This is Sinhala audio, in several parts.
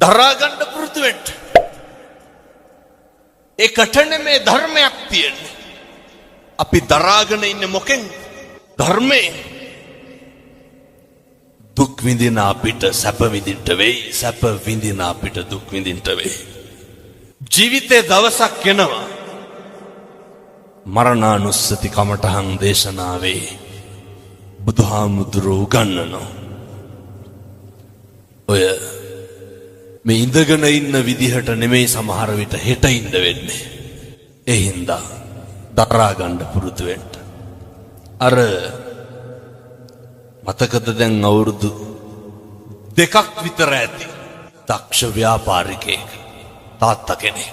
දරා ගන්න පුරුදු වෙන්න. ඒකටනේ මේ ධර්මයක් තියෙන්නේ. අපි දරාගෙන ඉන්නේ මොකෙන්? ධර්මයෙන්. දුක් විඳින අපිට සැප විඳින්න වෙයි, සැප විඳින අපිට දුක් විඳින්න වෙයි. ජීවිතේ දවසක් එනවා මරණානුස්සති කමඨහං දේශනාවේ බුදුහාමුදුරුවෝ උගන්වනවා. ඔය මේ ඉඳගෙන ඉන්න විදිහට නෙමෙයි සමහර විට හෙට ඉන්න වෙන්නේ. ඒ හින්දා දරා ගන්න පුරුදු වෙන්න. අර මතකද දැන් අවුරුදු 2ක් විතර ඇති දක්ෂ ව්‍යාපාරිකයෙක් තාත්තා කෙනෙක්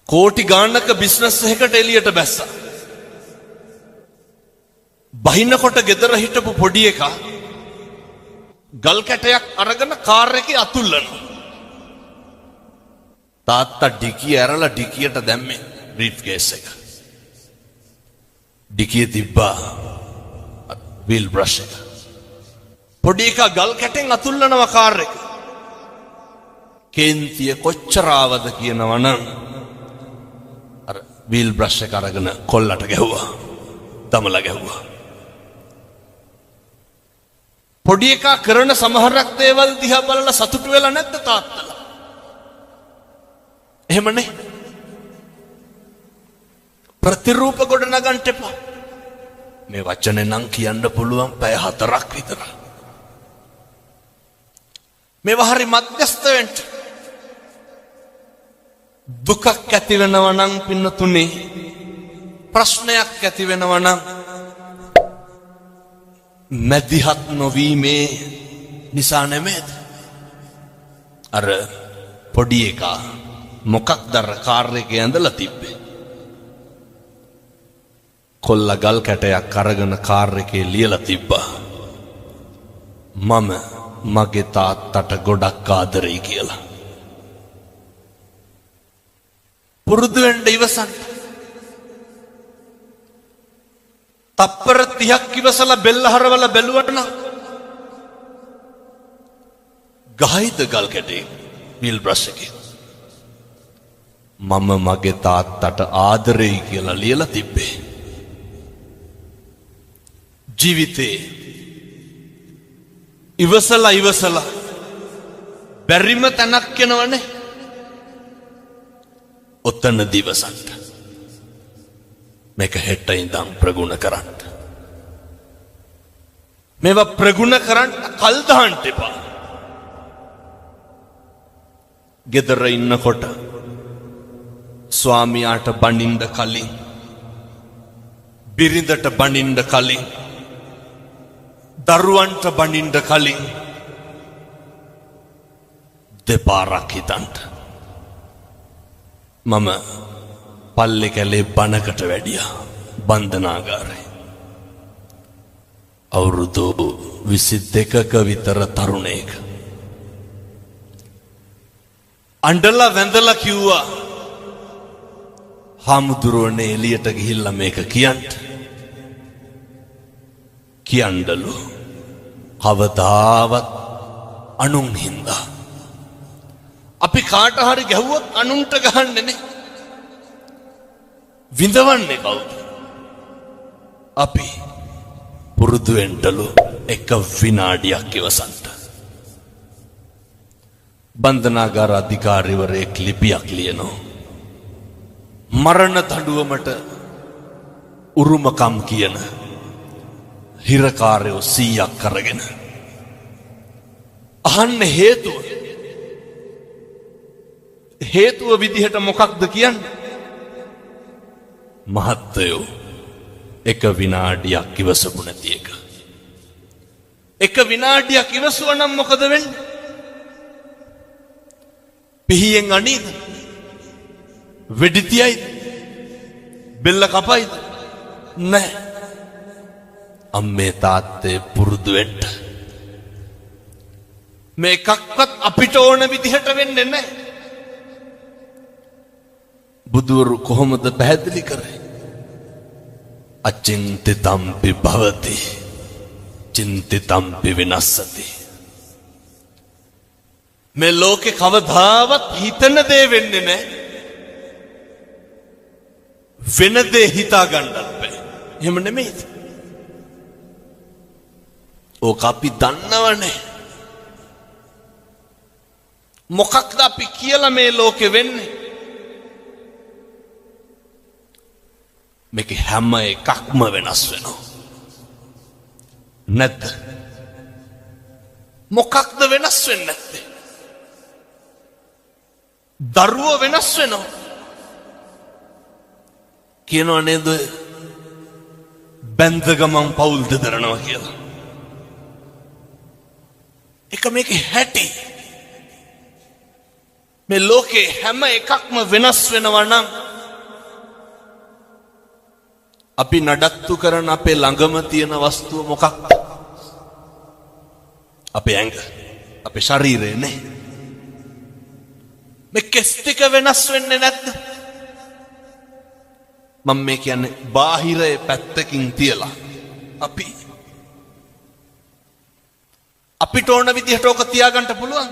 කෝටි ගාණක බිස්නස් එකකට එළියට බැස්සා. බහිනකොට ගෙදර හිටපු පොඩි එකා ගල් කැටයක් අරගෙන කාර් එකේ අතුල්ලනවා. තාත්තා ඩිකිය ඇරලා ඩිකියට දැම්මේ බ්‍රීෆ් කේස් එක. ඩිකිය තිබ්බා වීල් බ්‍රෂ් එක. පොඩි එකා ගල් කැටෙන් අතුල්ලනවා කාර් එක. කේන්තිය කොච්චර ආවද කියනවනම් අර වීල් බ්‍රෂ් එක අරගෙන කොල්ලට ගැහුවා. දමලා ගැහුවා. පොඩි එකා කරන සමහරක් දේවල් දිහා බලලා සතුටු වෙලා නැද්ද තාත්තලා? එහෙමනේ. ප්‍රතිරූප ගොඩ නගන්න එපා. මේ වචනේ නම් කියන්න පුළුවන් පැය 4ක් විතර. මේවා හරි මධ්‍යස්ථ වෙන්න. දුකක් ඇති වෙනවා නම් පින්නතුනේ, ප්‍රශ්නයක් ඇති වෙනවා නම් මැදිහත් නොවීමේ නිසා නෙමෙයිද? අර පොඩි එකා මොකක්ද අර කාර් එකේ ඇඳලා තිබ්බේ? කොල්ල ගල් කැටයක් අරගෙන කාර් එකේ ලියලා තිබ්බා. මම මගේ තාත්තට ගොඩක් ආදරෙයි කියලා. පුරුදු වෙන්න ඉවසන්න. තප්පර 30ක් ඉවසලා බෙල්ල හරවලා බැලුවට නම් ගහයිද ගල් කැටේ වීල් බ්‍රෂ් එකේ? මම මගේ තාත්තට ආදරෙයි කියලා ලියලා තිබ්බේ. ජීවිතේ ඉවසලා බැරිම තැනක් එනවනේ. ඔතන දිවසන්ට මේක හෙට ඉඳන් ප්‍රගුණ කරන්න. මේවා ප්‍රගුණ කරන්න කල් දාන්න එපා. ගෙදර ඉන්නකොට ස්වාමියාට බණින්න කලින්, බිරිඳට බණින්න කලින්, දරුවන්ට බණින්න කලින් දෙපාරක් හිතන්න. මම පල්ලේ කැලේ බණකට වැඩියා බන්ධනාගාරේ. අවුරුදු 22ක විතර තරුණයෙක්. අඬලා වැඳලා කිව්වා, හාමුදුරුවනේ එළියට ගිහිල්ලා මේක කියන්න. කියන්නලු කවදාවත් අනුන් හින්දා. අපි කාට හරි ගැහුවොත් අනුන්ට ගහන්නේ නේ. විඳවන්නේ කවුද? අපි. පුරුදු වෙන්නලු එක විනාඩියක් ඉවසන්න. බන්ධනාගාර අධිකාරිවරයෙක් ලිපියක් ලියනවා. මරණ දඬුවමට උරුමකම් කියන හිරකාරයෝ 100ක් අරගෙන අහන්න හේතුව විදිහට මොකක්ද කියන්නේ? මහත්තයෝ එක විනාඩියක් ඉවසපු නැති එක. එක විනාඩියක් ඉවසුවා නම් මොකද වෙන්නේ? පිහියෙන් අනීද? වෙඩි තියයිද? බෙල්ල කපයිද? නැහැ. අම්මේ තාත්තේ පුරුදු වෙන්න. මේකක්වත් අපිට ඕන විදිහට වෙන්නේ නැහැ. බුදුවරු කොහොමද පැහැදිලි කරේ? අචින්තිතම්පි භවති චින්තිතම්පි විනස්සති. මේ ලෝකේ කවදාවත් හිතන දේ වෙන්නේ නැහැ. වෙන දේ හිතා ගන්නත් බෑ. එහෙම නෙමෙයිද? ඕක අපි දන්නවනේ. මොකක්ද අපි කියලා මේ ලෝකෙ වෙන්නේ? මේක හැම එකක්ම වෙනස් වෙනවා. නැද්ද? මොකක්ද වෙනස් වෙන්නේ නැත්තේ? දරුවෝ වෙනස් වෙනවා. කියනවා නේද? බැඳ ගමන් පවුල් දෙදරනවා කියලා. එක මේකේ හැටි. මේ ලෝකේ හැම එකක්ම වෙනස් වෙනවා නම් අපි නඩත්තු කරන අපේ ළඟම තියෙන වස්තුව මොකක්ද? අපේ ඇඟ, අපේ ශරීරය නේ. මේ කෙස් ටික වෙනස් වෙන්නේ නැද්ද? මම මේ කියන්නේ බාහිරයේ පැත්තකින් තියලා අපිට ඕන විදිහට ඕක තියාගන්න පුළුවන්.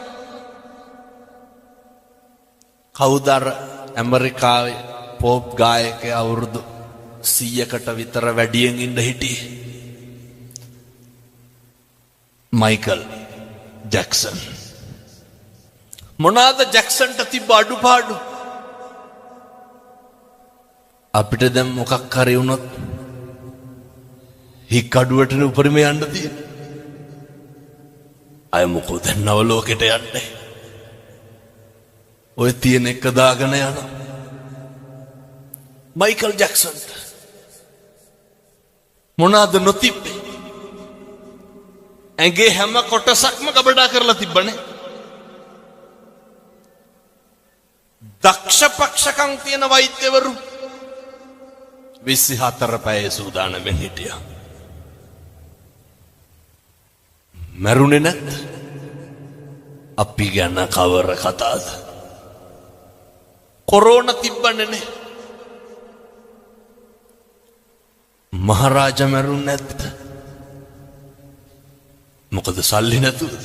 කවුද අර ඇමරිකාවේ පොප් ගායකයා අවුරුදු 100කට විතර වැඩියෙන් ඉඳ හිටියේ? Michael Jackson. මොනවාද ජැක්සන්ට තිබ්බ අඩුපාඩු? අපිට දැන් මොකක් හරි වුණොත් හික් අඩුවටනේ උපරිම යන්න තියෙන්නේ. අය මොකද නව ලෝකෙට යන්නේ? ඔය තියෙන එක දාගෙන යනවා. මයිකල් ජැක්සන්ට මොනවාද නොතිබ්බේ? ඇඟේ හැම කොටසක්ම ගබඩා කරලා තිබ්බනේ. දක්ෂ පක්ෂකම් තියෙන වෛද්‍යවරු 24 පැය සූදානම්ෙන් හිටියා. මරුනේ නැත්? අපි ගැන කවර කතාවද? කොරෝනා තිබ්බනේ නේ. මහරජා මරුනේ නැත්? මොකද සල්ලි නැතුවද?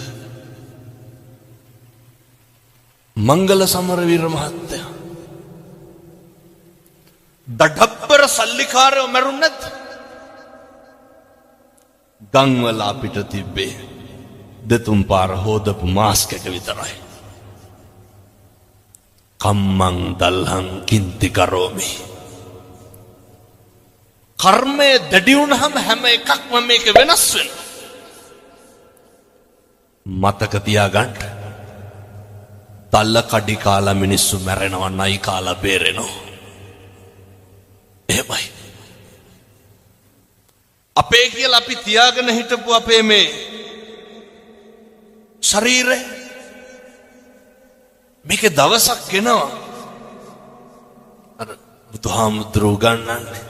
මංගල සමරවීර මහත්තයා දඩබ්බර සල්ලිකාරයෝ මරුනේ නැත්? ගම්වල අපිට තිබ්බේ දෙතුන් පාර හොදපු මාස්ක් එක විතරයි. කම්මං දල්හං කින්ති කරෝමි. කර්මය දැඩි වුණාම හැම එකක්ම මේක වෙනස් වෙනවා. මතක තියාගන්න. තල්ල කඩි කාලා මිනිස්සු මැරෙනවා, නයි කාලා බේරෙනවා. එහෙමයි. අපේ කියලා අපි තියාගෙන හිටපු අපේ මේ ශරීරය මේකේ දවසක් එනවා. අර බුදුහාමුදුරුවෝ ගන්නන්නේ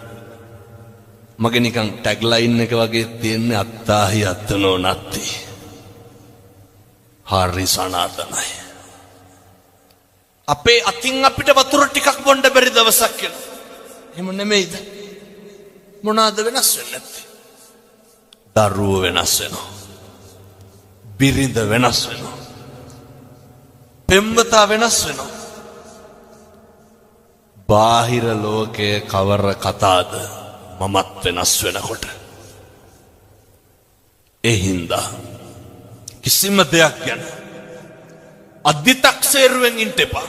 මගේ නිකන් ටැග් ලයින් එක වගේ තියෙන්නේ අත්තාහි අත්තනෝ නැත්ති. හරි සනාතනයි. අපේ අතින් අපිට වතුර ටිකක් බොන්න බැරි දවසක් එනවා. එහෙම නෙමෙයිද? මොනවාද වෙනස් වෙන්නේ නැත්තේ? දරුවෝ වෙනස් වෙනවා. බිරිඳ වෙනස් වෙනවා. පෙම්වතා වෙනස් වෙනවා. බාහිර ලෝකයේ කවර කතාද මමත් වෙනස් වෙනකොට. ඒ හින්දා කිසිම දෙයක් ගැන අධිතක්සේරුවෙන් ඉන්න එපා.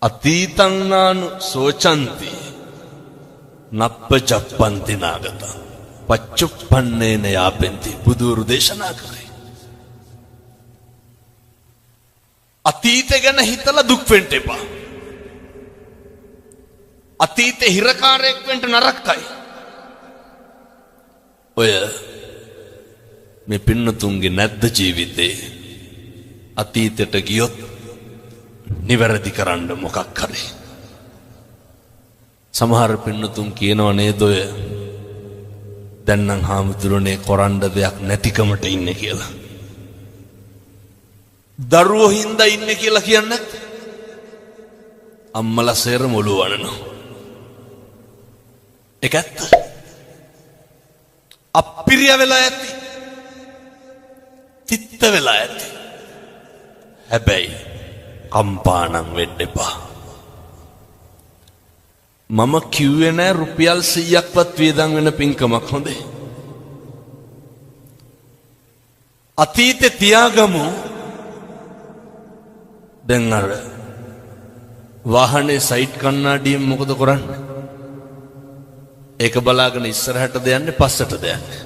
අතීතං නානු සෝචන්ති නප්පජප්පන්ති නාගත පච්චුප්පන්නේන යාපෙන්ති. බුදුරු දේශනා කරේ. අතීතය ගැන හිතලා දුක් වෙන්න එපා. අතීතේ හිරකාරයෙක් වෙන්න නරකයි. ඔය මේ පින්නතුන්ගේ නැද්ද ජීවිතේ අතීතයට ගියොත් නිවැරදි කරන්න මොකක් හරි. සමහර පින්නතුන් කියනවා නේද ඔය දැන් නම් හාමුදුරනේ කරන්න දෙයක් නැතිකමට ඉන්නේ කියලා. දරුවෝ හින්දා ඉන්නේ කියලා කියන්නේ අම්මලා සේර මොළු වනනවා. ඒක ඇත්ත. අප්පිරිය වෙලා ඇති. තිත්ත වෙලා ඇති. හැබැයි කම්පානම් වෙන්න එපා. මම කිව්වේ නෑ රුපියල් 100ක්වත් වියදම් වෙන පින්කමක් හොඳේ. අතීතේ තියාගමු. දැන් අර වාහනේ සයිඩ් කණ්ණාඩියෙන් මොකද කරන්නේ? ඒක බලාගෙන ඉස්සරහටද යන්නේ පස්සටද යන්නේ?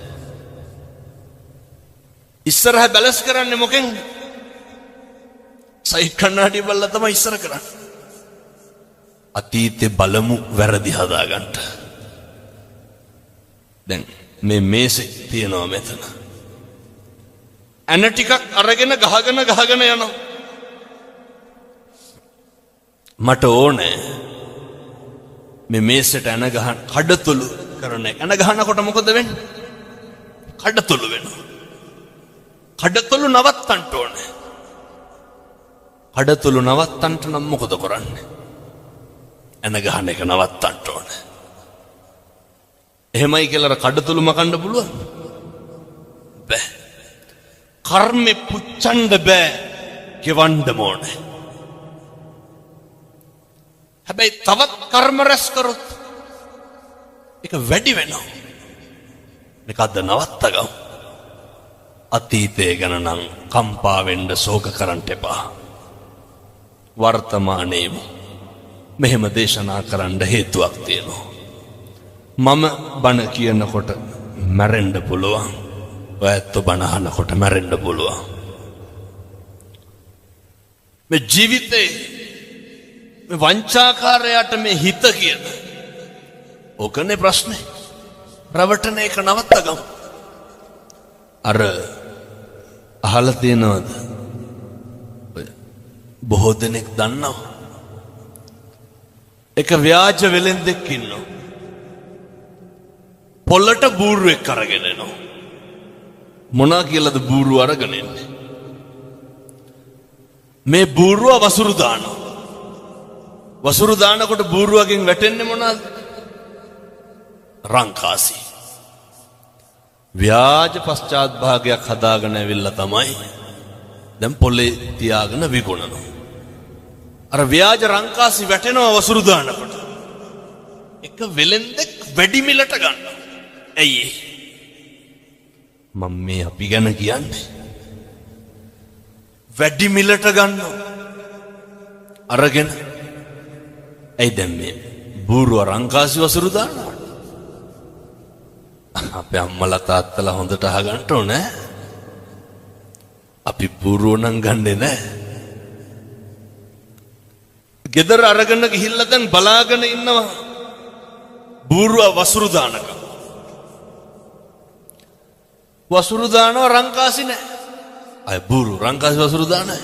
ඉස්සරහ බැලන්ස් කරන්නේ මොකෙන්ද? සයිඩ් කණ්ණාඩිය බලලා තමයි ඉස්සර කරන්නේ. අතීතේ බලමු වැරදි හදාගන්න. දැන් මේ මේසේ තියනවා මෙතන. ඇන ටිකක් අරගෙන ගහගෙන යනවා. මට ඕනේ මේ මේසෙට ඇන ගහන කඩතුළු කරන එක. ඇන ගහනකොට මොකද වෙන්නේ? කඩතුළු වෙනවා. කඩතුළු නවත්තන්න ඕනේ. කඩතුළු නවත්තන්න නම් මොකද කරන්නේ? ඇන ගහන එක නවත්තන්න ඕනේ. එහෙමයි කියලා කඩතුළු මකන්න පුළුවන්? බෑ. කර්මෙ පුච්චන්න බෑ. ගෙවන්න ඕනේ. හැබැයි තවත් කර්ම රැස් කරොත් ඒක වැඩි වෙනවා. මේක අද නවත්තගමු. අතීතය ගැන නම් කම්පා වෙන්න ශෝක කරන්න එපා. වර්තමානයේම මෙහෙම දේශනා කරන්න හේතුවක් තියෙනවා. මම බණ කියනකොට මැරෙන්න පුළුවන්. ඔයත් බණ අහනකොට මැරෙන්න පුළුවන්. මේ ජීවිතේ මේ වංචාකාරයාට මේ හිත කියන ඕකනේ ප්‍රශ්නේ. රවටන එක නවත්තගමු. අර අහලා තියෙනවද? බොහෝ දෙනෙක් දන්නවා. එක ව්‍යාජ වෙලෙන්දෙක් ඉන්නවා. පොල්ලට බූරුවෙක් අරගෙන එනවා. මොනා කියලාද බූරුව අරගෙන එන්නේ? මේ බූරුව වසුරු දානවා. වසුරු දානකොට බූරුවගෙන් වැටෙන්නේ මොනවාද? රංකාසි. ව්‍යාජ පශ්චාත් භාගයක් හදාගෙන ඇවිල්ලා තමයි දැන් පොලේ තියාගෙන විකුණනවා. අර ව්‍යාජ රංකාසි වැටෙනවා වසුරු දානකොට. එක වෙලෙන්දෙක් වැඩි මිලට ගන්නවා. ඇයි මම මේ අපි ගැන කියන්නේ? වැඩි මිලට ගන්නවා. අරගෙන ඇයි දැන් මේ බූරුව රංකාසි වසුරු දානවා? අපේ අම්මලා තාත්තලා හොඳට අහගන්න ඕනේ. අපි බූරුව නම් ගන්නෙ නෑ. ගෙදර අරගෙන ගිහිල්ලා දැන් බලාගෙන ඉන්නවා බූරුව වසුරු දානක. වසුරු දානවා රංකාසි නෑ. අය බූරුව රංකාසි වසුරු දානයි.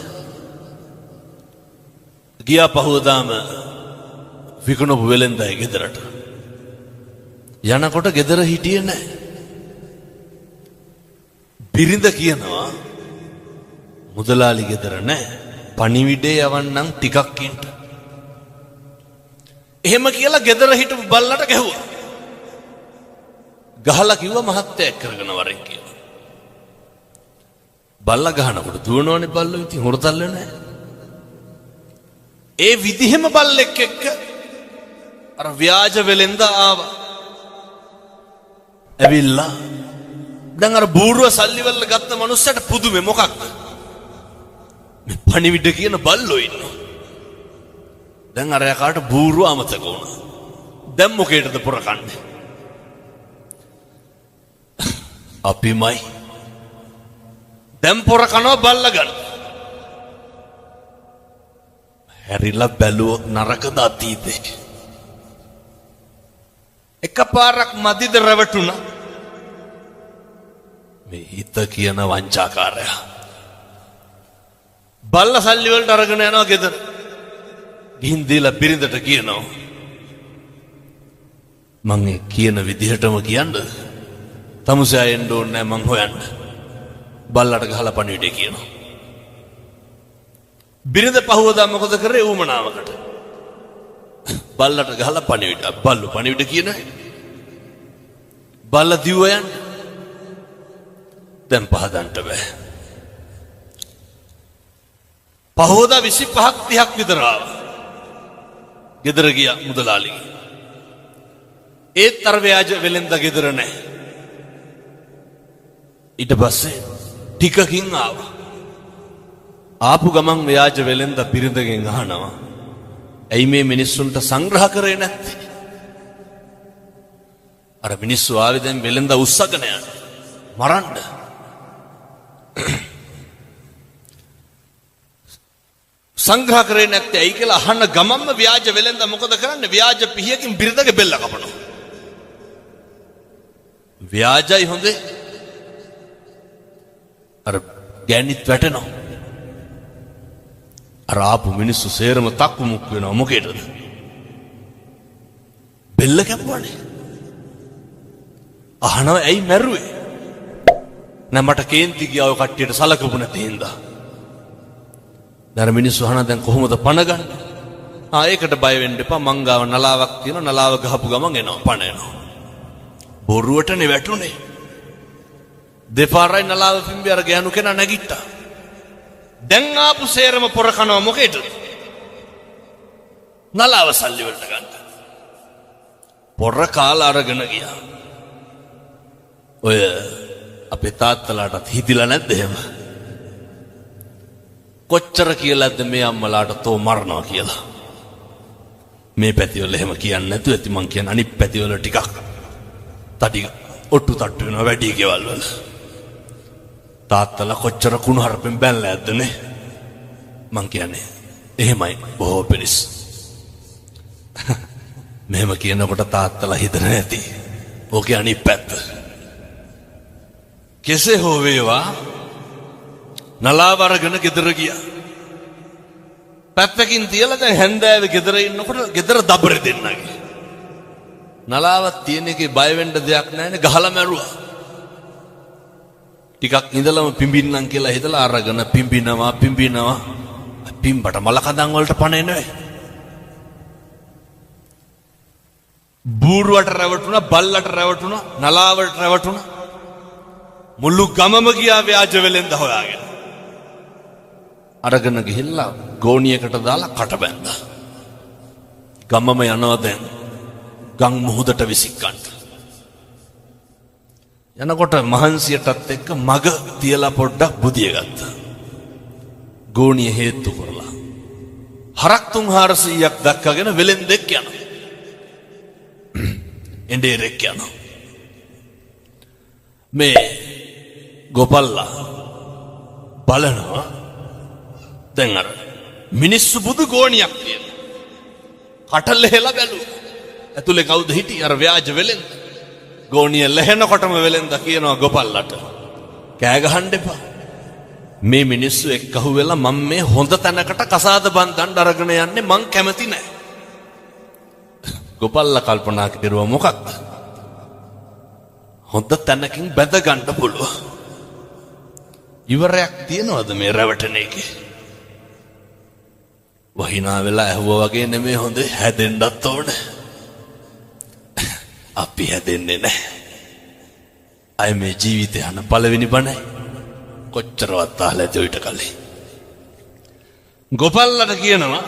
ගියා පහුවදාම විකුණපු වෙලෙන්දයි ගෙදරට. යනකොට ගෙදර හිටියේ නෑ. බිරිඳ කියනවා මුදලාලි ගෙදර නෑ. පණිවිඩේ යවන්නම් ටිකක් ඉන්න. එහෙම කියලා ගෙදර හිටපු බල්ලට ගැහුවා. ගහලා කිව්වා මහත්තයා කරගෙන වරෙන් කියලා. බල්ලා ගහනකොට දුවනවනේ බල්ලෝ. ඉතින් හොරතල්ල නෑ. ඒ විදිහෙම බල්ලෙක් එක්ක අර ව්‍යාජ වෙලෙන්ද ආවා. ඇවිල්ලා දැන් අර බූරුව සල්ලි වල ගත්ත මනුස්සයට පුදුමේ මොකක්ද? මේ පණිවිඩ කියන බල්ලෝ ඉන්නවා. දැන් අර යකාට බූරුව අමතක වුණා. දැන් මොකේටද පොරකන්නේ? අපිමයි. දැන් පොරකනවා බල්ලා ගන්න. හැරිලා බැලුවොත් නරකද අතීතේ? එකපාරක් මදිද රැවටුණා. මේ හිත කියන වංචාකාරයා බල්ල සල්ලි වලට අරගෙන යනවා ගෙදර. ගිහින් දීලා බිරිඳට කියනවා මං ඒ කියන විදිහටම කියන්නද? තමුසෙ එන්න ඕනේ මං හොයන්න. බල්ලට ගහලා පණිවිඩේ කියනවා. බිරිඳ පහුවදා මොකද කරේ? ඌමනාවකට බල්ලට ගහලා පණිවිඩ. බල්ලු පණිවිඩ කියනවා. බල්ල දිව්ව යන්න. දැන් පහදන්න බෑ. පහෝදා 25ක් 30ක් විතර ආවා. ගෙදර ගියා මුදලාලි. ඒත් අර ව්‍යාජ වෙලෙන්ද ගෙදර නැහැ. ඊට පස්සේ ටිකකින් ආවා. ආපු ගමන් ව්‍යාජ වෙලෙන්ද බිරිඳගෙන් අහනවා. ඇයි මේ මිනිස්සුන්ට සංග්‍රහ කරේ නැත්තේ? අර මිනිස්සු ආවේ දැන් වෙලෙන්ද උස්සගෙන යන මරන්න. සංග්‍රහ කරේ නැත්තේ ඇයි කියලා අහන්න ගමන්ම ව්‍යාජ වෙලෙන්ද මොකද කරන්නේ? ව්‍යාජ පිහියකින් බිරිඳගේ බෙල්ල කපනවා. ව්‍යාජයි හොඳේ. අර ගෑනිත් වැටෙනවා. අර ආපු මිනිස්සු සේරම තක්කු මුක් වෙනවා. මොකේද? බෙල්ල කැපුවානේ. අහනවා ඇයි මැරුවේ? නෑ මට කේන්ති ගියා ඔය කට්ටියට සලකපු නැති හින්දා. දැන් මිනිස්සු අහනවා දැන් කොහොමද පණ ගන්න? ඒකට බය වෙන්න එපා. මං ගාව නලාවක් තියෙනවා. නලාව ගහපු ගමන් එනවා පණ එනවා. බොරුවටනේ වැටුනේ. දෙපාරයි නලාව පිම්බි අර ගෑනු කෙනා නැගිට්ටා. දැන් ආපු සේරම පොර කනවා මොකේද? නලාව සල්ලි වලට ගන්න. පොර කාලා අරගෙන ගියා. ඔය අපේ තාත්තලාටත් හිතිලා නැද්ද එහෙම? කොච්චර කියලාද මේ අම්මලාට තෝ මරනවා කියලා. මේ පැතිවල එහෙම කියන්නේ නැතුව ඇති. මං කියන්නේ අනිත් පැතිවල ටිකක් තඩි ඔට්ටු තට්ටු වෙනවා වැඩි ගෙවල් වල. තාත්තලා කොච්චර කුණු හරපෙන් බැලලා ඇද්දනේ. මං කියන්නේ එහෙමයි බොහෝ පිරිස්. මෙහෙම කියනකොට තාත්තලා හිතන නැති. ඕකේ අනිත් පැත්ත. කෙසේ හෝ වේවා නලාව අරගෙන ගෙදර ගියා. පැත්තකින් තියලා දැන් හැන්දෑවේ ගෙදර ඉන්නකොට ගෙදර දබර දෙන්නගේ. නලාවක් තියෙන එකේ බය වෙන්න දෙයක් නැහැනේ ගහලා මැරුවා. ටිකක් ඉඳලම පිඹින්නම් කියලා හිතලා අරගෙන පිඹිනවා. පිඹට මල කඳන් වලට පණ එන්නේ. බූරුවට රැවටුණා, බල්ලට රැවටුණා, නලාවට රැවටුණා. මුළු ගමම ගියා ව්‍යාජ වෙලෙන්ද හොයාගෙන. අරගෙන ගිහිල්ලා ගෝණියකට දාලා කට බැන්දා. ගමම යනවා දැන් ගම් මුහුදට විසිකන්න. යනකොට මහන්සියටත් එක්ක මග තියලා පොඩ්ඩක් බුදිය ගත්තා. ගෝණිය හේතු කරලා හරක් 300ක් දක්කගෙන වෙලෙන්දෙක් යනවා. එඬේරෙක් යනවා. මේ ගෝපල්ලා බලනවා දැන් අර මිනිස්සු බුදු ගෝණියක් තියෙන. කටල හෙලා බැලුවා. ඇතුලේ කවුද හිටියේ? අර ව්‍යාජ වෙලෙන්ද. ගෝණිය ලැහෙනකොටම වෙලෙන්ද කියනවා ගෝපල්ලාට කෑ ගහන්න එපා. මේ මිනිස්සු එක්කහුව වෙලා මම මේ හොඳ තැනකට කසාද බන්දන්න අරගෙන යන්නේ මං කැමති නෑ. ගෝපල්ලා කල්පනා කරුවා මොකක්ද? හොඳ තැනකින් බැඳ ගන්න පුළුවන්. ඉවරයක් තියනවද මේ රැවටෙන එකේ? වහිනා වෙලා ඇහුවා වගේ නෙමෙයි හොඳේ හැදෙන්නත් ඕනේ. අපි හැදෙන්නේ නැහැ. අය මේ ජීවිතේ යන පළවෙනි බණයි. කොච්චරවත් අහලා ඇති ඔයිට කලින්. ගෝපල්ලාට කියනවා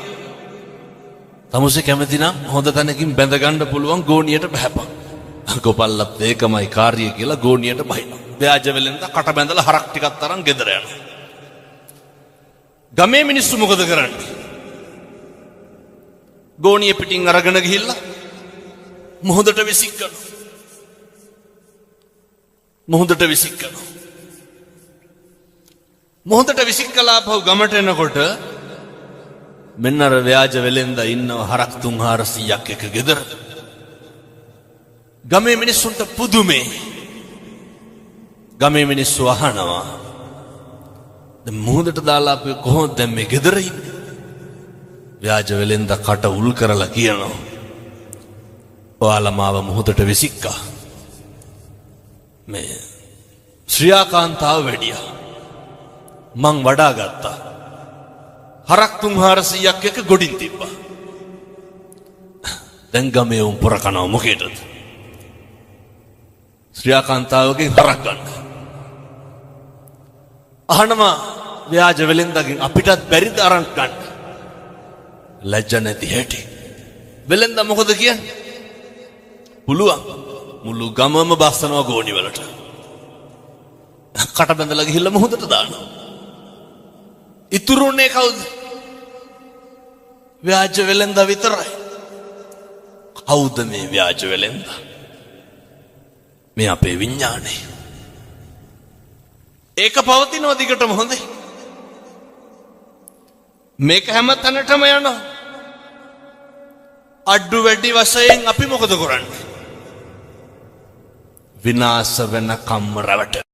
තමුසේ කැමති නම් හොඳ තැනකින් බැඳ ගන්න පුළුවන් ගෝණියට බහැපන්. ගෝපල්ලත් ඒකමයි කාර්යය කියලා ගෝණියට බහිනවා. ව්‍යාජ වෙලෙන්ද කට බැඳලා හරක් ටිකක් තරම් ගෙදර යනවා. ගමේ මිනිස්සු මොකද කරන්නේ? ගෝණිය පිටින් අරගෙන ගිහිල්ලා මුහුදට විසිකනවා. මුහුදට විසිකලා පහු ගමට එනකොට මෙන්න අර ව්‍යාජ වෙලෙන්ද ඉන්නව හරක් 300ක් එක ගෙදර. ගමේ මිනිස්සුන්ට පුදුමේ. ගමේ මිනිස්සු අහනවා දැන් මුහුදට දාලා අපි කොහොමද දැන් මේ ගෙදර ඉන්නේ? ව්‍යාජ වෙලෙන්ද කට උල් කරලා කියනවා ඔයාලා මාව මුහුදට විසික්කා. මේ ශ්‍රියාකාන්තාව වැඩියා. මං වඩා ගත්තා. හරක් 300ක් එක ගොඩින් තිබ්බා. දැන් ගමේ උන් පොර කනවා මොකේද? ශ්‍රියාකාන්තාවගෙන් හරක් ගන්න. අහනවා ව්‍යාජ වෙලෙන්දගෙන් අපිටත් බැරිද අරන් ගන්න. ලැජ්ජ නැති හැටි. වෙලෙන්ද මොකද කියන්නේ? පුළුවන්. මුළු ගමම බස්සනවා ගෝණි වලට. කට බැඳලා ගිහිල්ලා මොහොතට දානවා. ඉතුරුනේ කවුද? ව්‍යාජ වෙලෙන්ද විතරයි. කවුද මේ ව්‍යාජ වෙලෙන්ද? මේ අපේ විඥානේ. ඒක පවතිනවා දිගටම හොඳයි. මේක හැම තැනටම යනවා. අඩු වැඩි වශයෙන් අපි මොකද කරන්නේ? විනාශ වෙන කම්ම රැවට